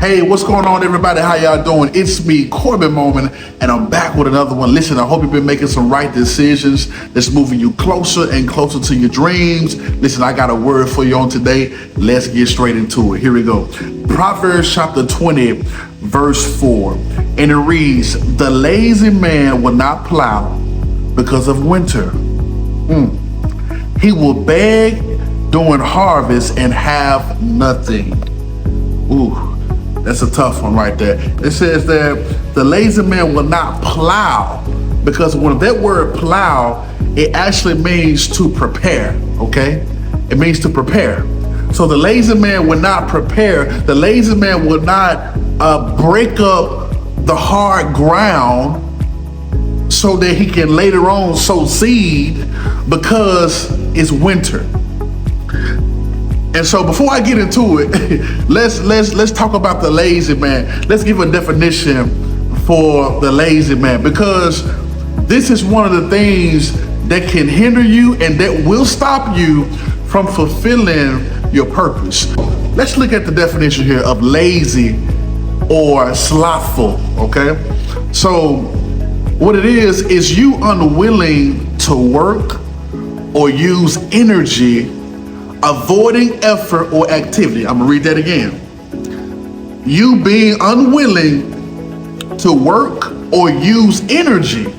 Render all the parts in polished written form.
Hey, what's going on, everybody? How y'all doing? It's me, Corbin Moment, and I'm back with another one. Listen, I hope you've been making some right decisions that's moving you closer and closer to your dreams. Listen, I got a word for you on today. Let's get straight into it. Here we go. Proverbs chapter 20, verse 4. And it reads, "The lazy man will not plow because of winter. He will beg during harvest and have nothing." Ooh. That's a tough one right there. It says that the lazy man will not plow, because when that word plow, it actually means to prepare, okay? It means to prepare. So the lazy man will not prepare. The lazy man will not break up the hard ground so that he can later on sow seed because it's winter. And so before I get into it, let's talk about the lazy man. Let's give a definition for the lazy man, because this is one of the things that can hinder you and that will stop you from fulfilling your purpose. Let's look at the definition here of lazy or slothful, okay? So what it is you unwilling to work or use energy, avoiding effort or activity. I'm gonna read that again. You being unwilling to work or use energy,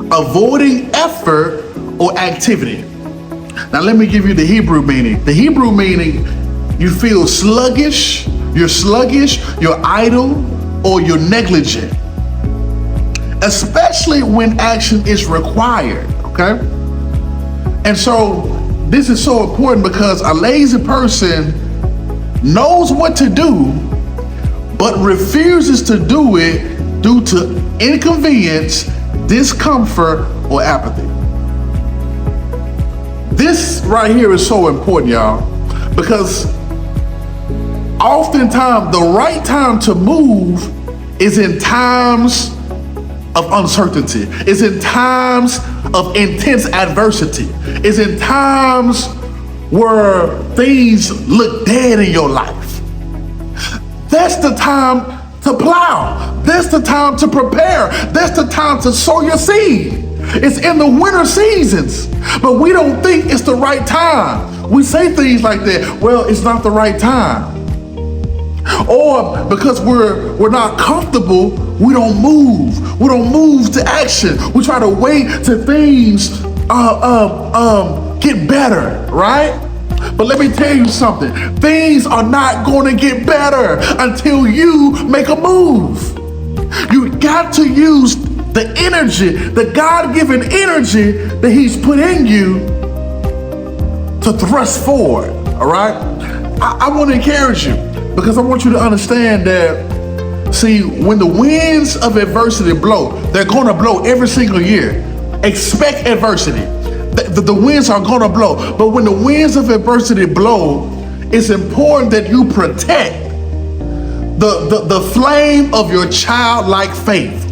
avoiding effort or activity. Now let me give you the Hebrew meaning. The Hebrew meaning, you feel sluggish, you're idle, or you're negligent, especially when action is required, okay? And so this is so important, because a lazy person knows what to do, but refuses to do it due to inconvenience, discomfort, or apathy. This right here is so important, y'all, because oftentimes the right time to move is in times of uncertainty. It's in times of intense adversity. It's in times where things look dead in your life. That's the time to plow. That's the time to prepare. That's the time to sow your seed. It's in the winter seasons, but we don't think it's the right time. We say things like that, well, it's not the right time. Or because we're not comfortable, we don't move. We don't move to action. We try to wait till things get better, right? But let me tell you something. Things are not going to get better until you make a move. You got to use the energy, the God-given energy that He's put in you to thrust forward, all right? I want to encourage you, because I want you to understand that, see, when the winds of adversity blow, they're gonna blow every single year. Expect adversity. The winds are gonna blow. But when the winds of adversity blow, it's important that you protect the flame of your childlike faith.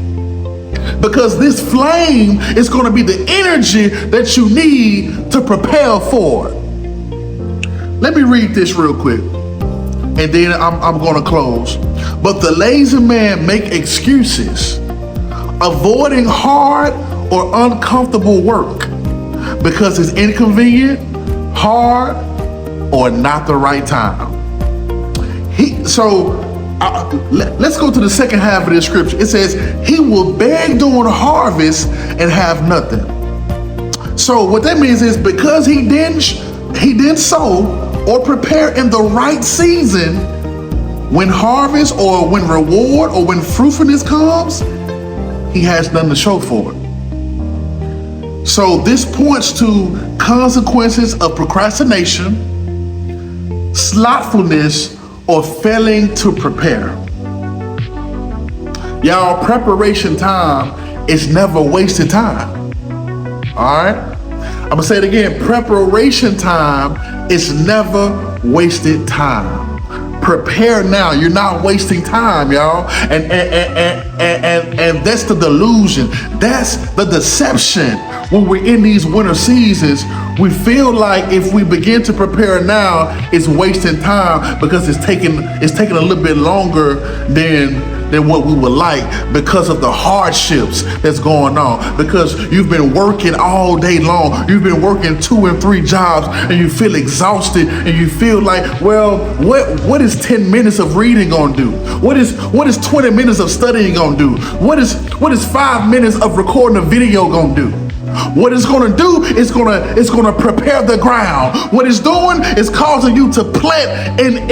Because this flame is gonna be the energy that you need to propel forward. Let me read this real quick, and then I'm gonna close. "But the lazy man make excuses, avoiding hard or uncomfortable work because it's inconvenient, hard, or not the right time." Let's go to the second half of this scripture. It says, he will beg during harvest and have nothing. So what that means is, because he didn't sow or prepare in the right season, when harvest or when reward or when fruitfulness comes, he has nothing to show for it. So this points to consequences of procrastination, slothfulness, or failing to prepare. Y'all, preparation time is never wasted time. All right? I'm gonna say it again. Preparation time is never wasted time. Prepare now. You're not wasting time, y'all. And that's the delusion. That's the deception. When we're in these winter seasons, we feel like if we begin to prepare now, it's wasting time because it's taking a little bit longer than what we would like because of the hardships that's going on. Because you've been working all day long. You've been working 2 and 3 jobs and you feel exhausted and you feel like, well, what is 10 minutes of reading gonna do? What is 20 minutes of studying gonna do? What is 5 minutes of recording a video gonna do? What it's gonna do is gonna prepare the ground. What it's doing is causing you to plant in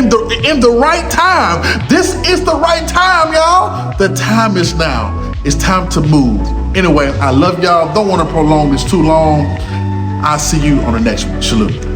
the right time. This is the right time, y'all. The time is now. It's time to move. Anyway, I love y'all. Don't want to prolong this too long. I'll see you on the next one. Shalom.